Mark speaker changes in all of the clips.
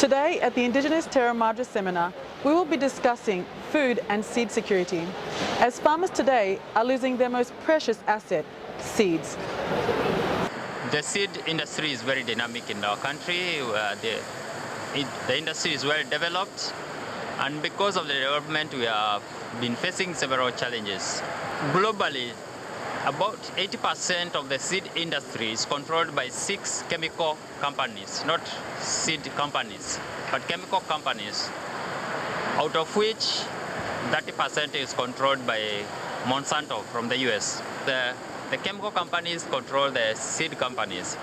Speaker 1: Today at the Indigenous Terra Madre seminar, we will be discussing food and seed security, as farmers today are losing their most precious asset, seeds.
Speaker 2: The seed industry is very dynamic in our country. The industry is well developed, and because of the development we have been facing several challenges. Globally, about 80% of the seed industry is controlled by 6 chemical companies, not seed companies, but chemical companies, out of which 30% is controlled by Monsanto from the US. The chemical companies control the seed companies.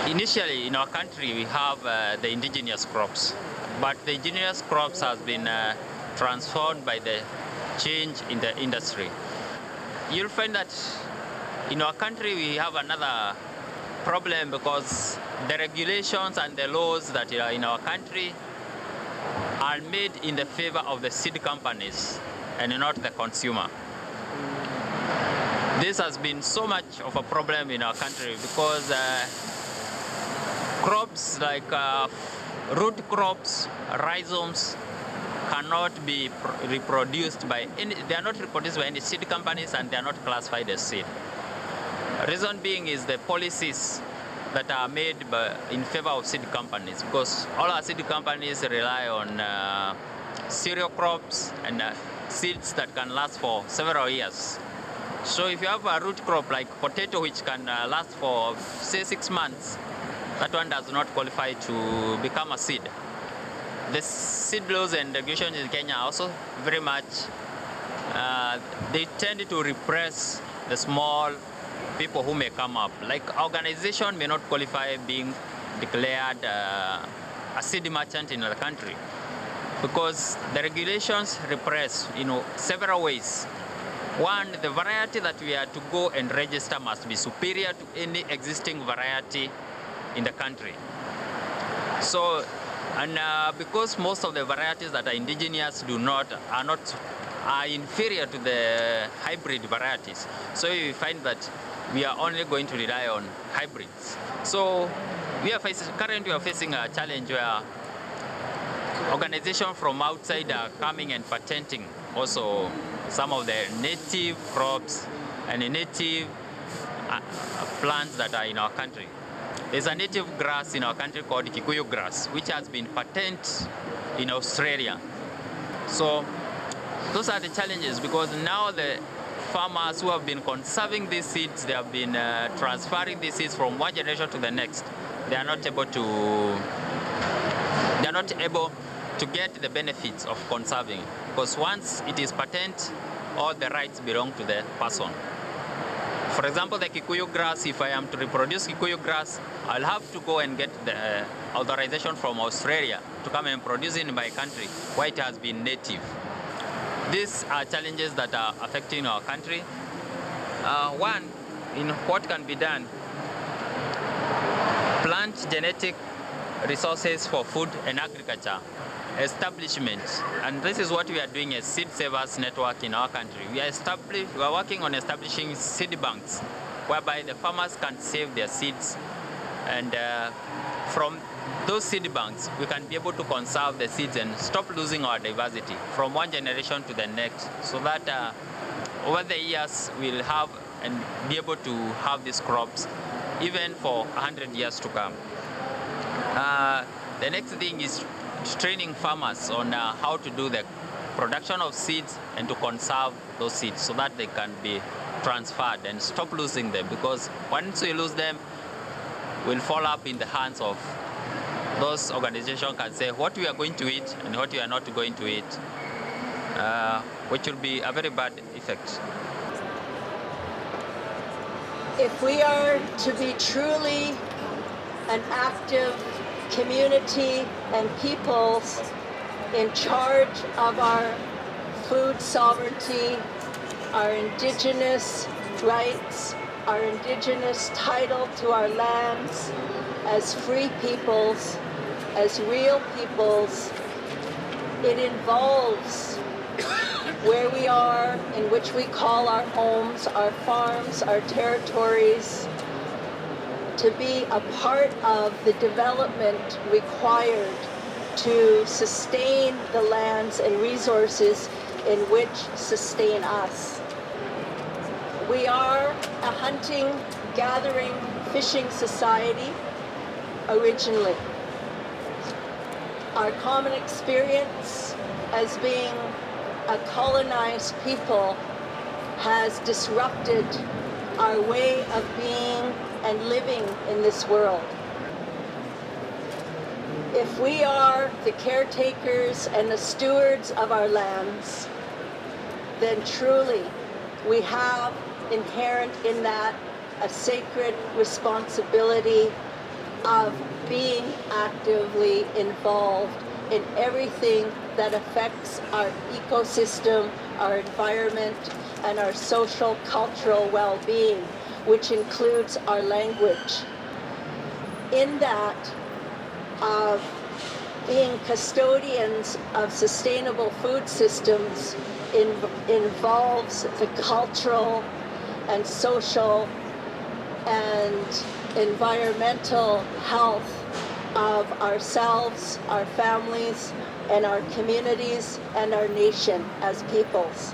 Speaker 2: Initially, in our country, we have the indigenous crops, but the indigenous crops has been transformed by the change in the industry. You'll find that in our country we have another problem because the regulations and the laws that are in our country are made in the favor of the seed companies and not the consumer. This has been so much of a problem in our country because crops like root crops, rhizomes, cannot be reproduced by any, they are not reproduced by any seed companies, and they are not classified as seed. Reason being is the policies that are made in favor of seed companies, because all our seed companies rely on cereal crops and seeds that can last for several years. So if you have a root crop like potato which can last for say 6 months, that one does not qualify to become a seed. The seed laws and regulations in Kenya are also very much, they tend to repress the small people who may come up. Like organization may not qualify being declared a seed merchant in the country because the regulations repress several ways. One, the variety that we are to go and register must be superior to any existing variety in the country. So, and because most of the varieties that are indigenous are inferior to the hybrid varieties, so we find that we are only going to rely on hybrids. So currently we are facing a challenge where organizations from outside are coming and patenting also some of the native crops and the native plants that are in our country. There's a native grass in our country called Kikuyu grass, which has been patented in Australia. So those are the challenges, because now the farmers who have been conserving these seeds, they have been transferring these seeds from one generation to the next. They are not able to get the benefits of conserving, because once it is patented, all the rights belong to the person. For example, the Kikuyu grass, if I am to reproduce Kikuyu grass, I'll have to go and get the authorization from Australia to come and produce it in my country, where it has been native. These are challenges that are affecting our country. One, in what can be done, plant genetic resources for food and agriculture establishment, and this is what we are doing as Seed Savers Network in our country. We are working on establishing seed banks, whereby the farmers can save their seeds, and from those seed banks we can be able to conserve the seeds and stop losing our diversity from one generation to the next, so that over the years we'll have and be able to have these crops even for 100 years to come. The next thing is training farmers on how to do the production of seeds and to conserve those seeds so that they can be transferred and stop losing them, because once we lose them, we'll fall up in the hands of those organizations can say what we are going to eat and what we are not going to eat, which will be a very bad effect.
Speaker 3: If we are to be truly an active community and peoples in charge of our food sovereignty, our indigenous rights, our indigenous title to our lands, as free peoples, as real peoples, it involves where we are, in which we call our homes, our farms, our territories, to be a part of the development required to sustain the lands and resources in which sustain us. We are a hunting, gathering, fishing society originally. Our common experience as being a colonized people has disrupted our way of being and living in this world. If we are the caretakers and the stewards of our lands, then truly we have inherent in that a sacred responsibility of being actively involved in everything that affects our ecosystem, our environment, and our social, cultural well-being, which includes our language. In that, of being custodians of sustainable food systems involves the cultural and social and environmental health of ourselves, our families, and our communities, and our nation as peoples.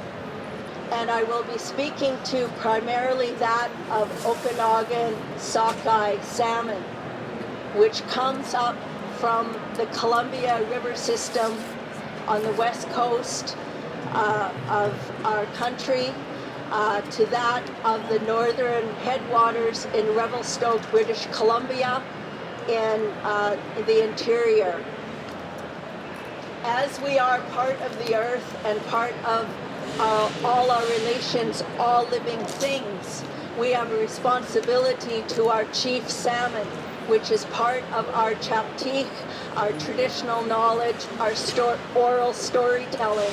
Speaker 3: And I will be speaking to primarily that of Okanagan sockeye salmon, which comes up from the Columbia River system on the west coast of our country to that of the northern headwaters in Revelstoke, British Columbia, in the interior. As we are part of the earth and part of all our relations, all living things, we have a responsibility to our chief salmon, which is part of our chaptik, our traditional knowledge, our oral storytelling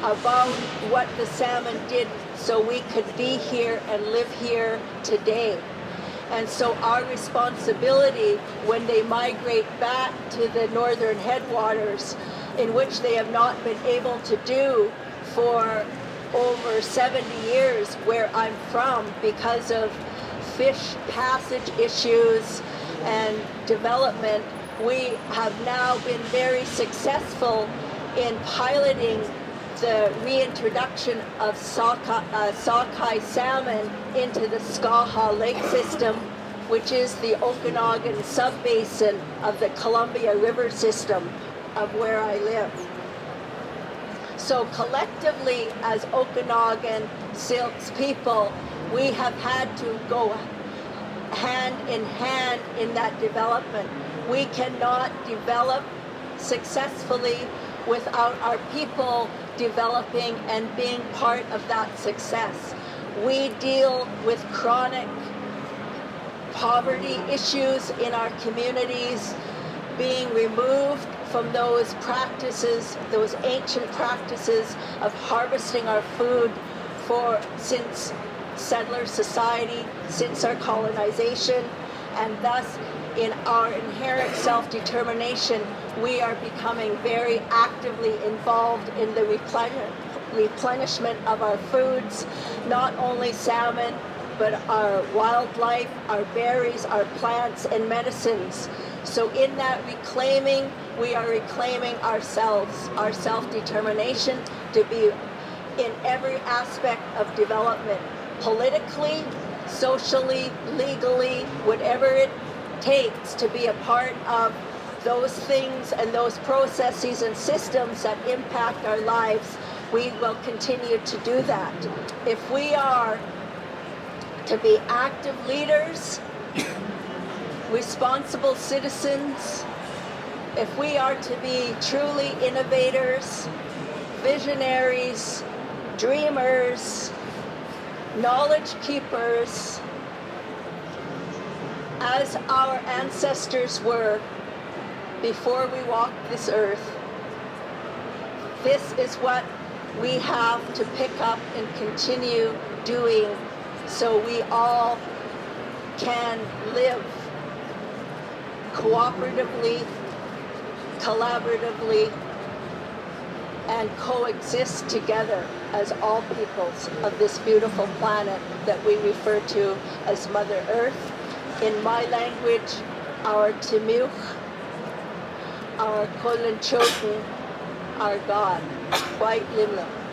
Speaker 3: about what the salmon did so we could be here and live here today. And so our responsibility when they migrate back to the northern headwaters, in which they have not been able to do for over 70 years where I'm from because of fish passage issues and development, we have now been very successful in piloting the reintroduction of sockeye salmon into the Skaha Lake system, which is the Okanagan sub-basin of the Columbia River system of where I live. So collectively, as Okanagan Silks people, we have had to go hand in that development. We cannot develop successfully without our people developing and being part of that success. We deal with chronic poverty issues in our communities, being removed from those practices, those ancient practices of harvesting our food since settler society, since our colonization, and thus in our inherent self-determination, we are becoming very actively involved in the replenishment of our foods, not only salmon, but our wildlife, our berries, our plants, and medicines. So in that reclaiming, we are reclaiming ourselves, our self-determination to be in every aspect of development, politically, socially, legally, whatever it takes to be a part of those things and those processes and systems that impact our lives. We will continue to do that. If we are to be active leaders, responsible citizens, if we are to be truly innovators, visionaries, dreamers, knowledge keepers, as our ancestors were before we walked this earth, this is what we have to pick up and continue doing so we all can live cooperatively, collaboratively, and coexist together as all peoples of this beautiful planet that we refer to as Mother Earth, in my language, our Timuch, our Kolanchoten, our God, White Limla.